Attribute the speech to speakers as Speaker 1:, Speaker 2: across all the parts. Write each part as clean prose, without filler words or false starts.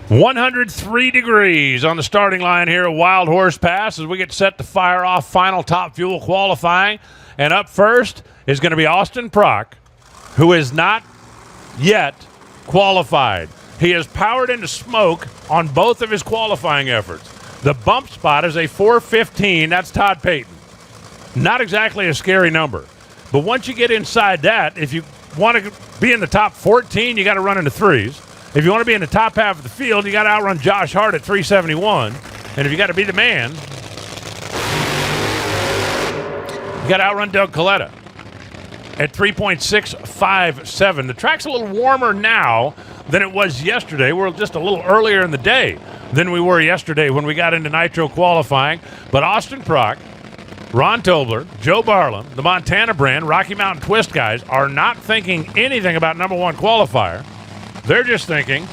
Speaker 1: 103 degrees on the starting line here at Wild Horse Pass as we get set to fire off final Top Fuel qualifying. And up first is going to be Austin Prock, who is not yet qualified. He has powered into smoke on both of his qualifying efforts. The bump spot is a 4:15. That's Todd Payton. Not exactly a scary number. But once you get inside that, if you want to be in the top 14, you got to run into threes. If you want to be in the top half of the field, you got to outrun Josh Hart at 371. And if you got to be the man, you got to outrun Doug Coletta at 3.657. The track's a little warmer now than it was yesterday. We're just a little earlier in the day than we were yesterday when we got into Nitro qualifying. But Austin Prock, Ron Tobler, Joe Barlam, the Montana brand, Rocky Mountain Twist guys are not thinking anything about number one qualifier. They're just thinking,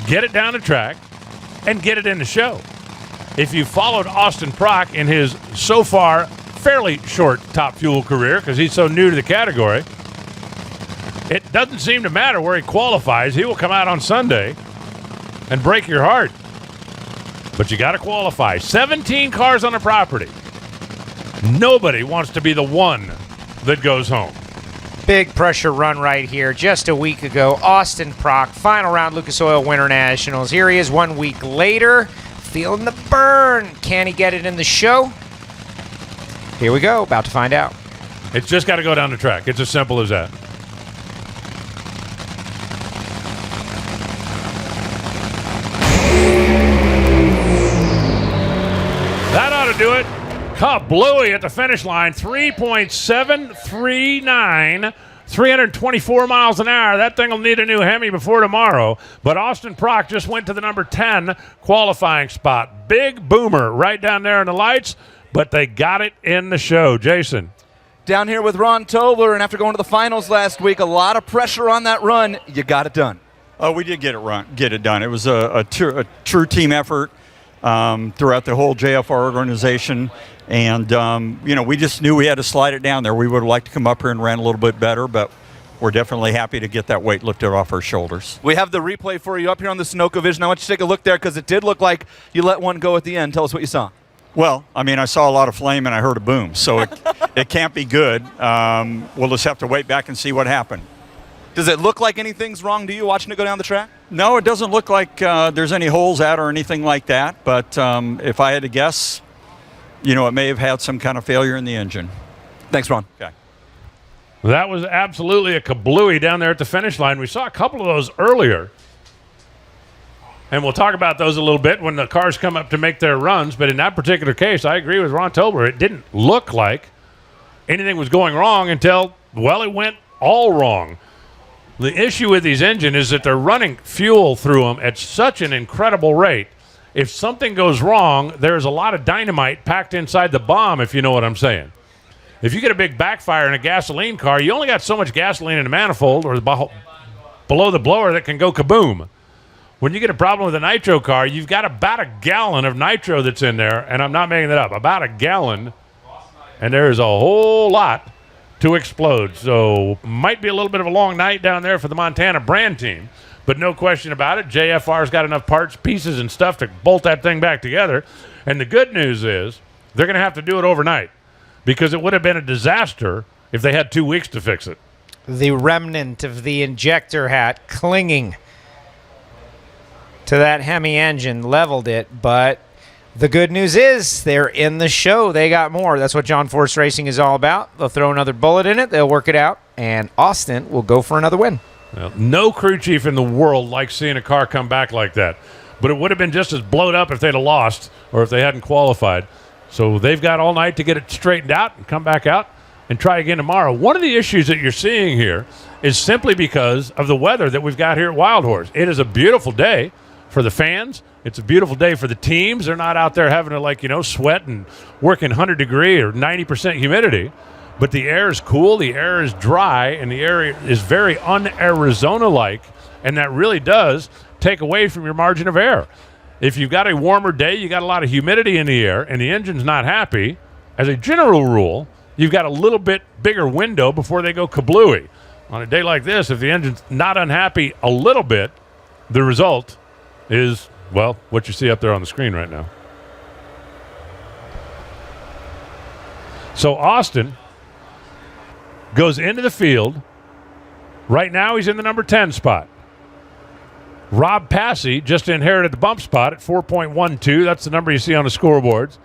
Speaker 1: get it down the track and get it in the show. If you followed Austin Prock in his so far fairly short Top Fuel career, because he's so new to the category, it doesn't seem to matter where he qualifies. He will come out on Sunday and break your heart. But you got to qualify. 17 cars on the property. Nobody wants to be the one that goes home.
Speaker 2: Big pressure run right here. Just a week ago, Austin Prock, final round Lucas Oil Winter Nationals. Here he is 1 week later, feeling the burn. Can he get it in the show? Here we go, about to find out.
Speaker 1: It's just got to go down the track. It's as simple as that. That ought to do it. Bluey at the finish line, 3.739, 324 miles an hour. That thing will need a new Hemi before tomorrow. But Austin Prock just went to the number 10 qualifying spot. Big boomer right down there in the lights, but they got it in the show. Jason.
Speaker 3: Down here with Ron Tobler, and after going to the finals last week, a lot of pressure on that run. You got it done.
Speaker 4: Oh, we did get it done. It was a true team effort throughout the whole JFR organization. And, we just knew we had to slide it down there. We would have liked to come up here and ran a little bit better, but we're definitely happy to get that weight lifted off our shoulders.
Speaker 3: We have the replay for you up here on the Sunoco Vision. I want you to take a look there because it did look like you let one go at the end. Tell us what you saw.
Speaker 4: Well, I saw a lot of flame and I heard a boom, so it can't be good. We'll just have to wait back and see what happened.
Speaker 3: Does it look like anything's wrong to you watching it go down the track?
Speaker 4: No, it doesn't look like there's any holes out or anything like that, but if I had to guess, it may have had some kind of failure in the engine.
Speaker 3: Thanks, Ron.
Speaker 4: Okay.
Speaker 1: That was absolutely a kablooey down there at the finish line. We saw a couple of those earlier. And we'll talk about those a little bit when the cars come up to make their runs. But in that particular case, I agree with Ron Tobler. It didn't look like anything was going wrong until, it went all wrong. The issue with these engines is that they're running fuel through them at such an incredible rate. If something goes wrong, there's a lot of dynamite packed inside the bomb, if you know what I'm saying. If you get a big backfire in a gasoline car, you only got so much gasoline in the manifold or below the blower that can go kaboom. When you get a problem with a nitro car, you've got about a gallon of nitro that's in there, and I'm not making that up, about a gallon, and there's a whole lot to explode. So might be a little bit of a long night down there for the Montana brand team. But no question about it, JFR's got enough parts, pieces, and stuff to bolt that thing back together. And the good news is they're going to have to do it overnight because it would have been a disaster if they had 2 weeks to fix it.
Speaker 2: The remnant of the injector hat clinging to that Hemi engine leveled it. But the good news is they're in the show. They got more. That's what John Force Racing is all about. They'll throw another bullet in it. They'll work it out. And Austin will go for another win.
Speaker 1: Well, no crew chief in the world likes seeing a car come back like that. But it would have been just as blowed up if they'd have lost or if they hadn't qualified. So they've got all night to get it straightened out and come back out and try again tomorrow. One of the issues that you're seeing here is simply because of the weather that we've got here at Wild Horse. It is a beautiful day for the fans. It's a beautiful day for the teams. They're not out there having to, sweat and work in 100-degree or 90% humidity. But the air is cool, the air is dry, and the air is very un-Arizona-like, and that really does take away from your margin of error. If you've got a warmer day, you got a lot of humidity in the air, and the engine's not happy, as a general rule, you've got a little bit bigger window before they go kablooey. On a day like this, if the engine's not unhappy a little bit, the result is Well, what you see up there on the screen right now. So Austin goes into the field. Right now he's in the number 10 spot. Rob Passy just inherited the bump spot at 4.12. That's the number you see on the scoreboards.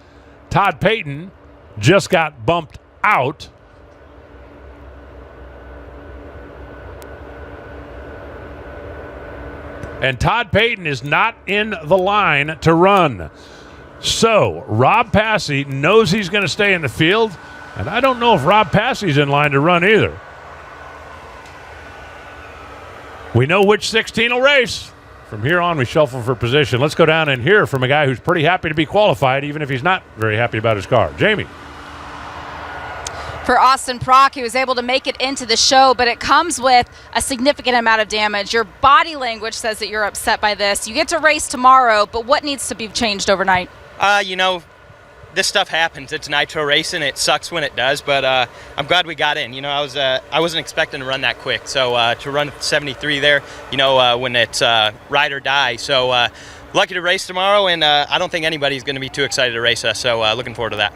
Speaker 1: Todd Payton just got bumped out. And Todd Payton is not in the line to run. So Rob Passy knows he's going to stay in the field, and I don't know if Rob Passy's in line to run either. We know which 16 will race. From here on, we shuffle for position. Let's go down and hear from a guy who's pretty happy to be qualified, even if he's not very happy about his car. Jamie.
Speaker 5: For Austin Prock, he was able to make it into the show, but it comes with a significant amount of damage. Your body language says that you're upset by this. You get to race tomorrow, but what needs to be changed overnight?
Speaker 6: This stuff happens. It's nitro racing. It sucks when it does, but I'm glad we got in. I wasn't expecting to run that quick. So to run 73 there, when it's ride or die. So lucky to race tomorrow, and I don't think anybody's going to be too excited to race us. So looking forward to that.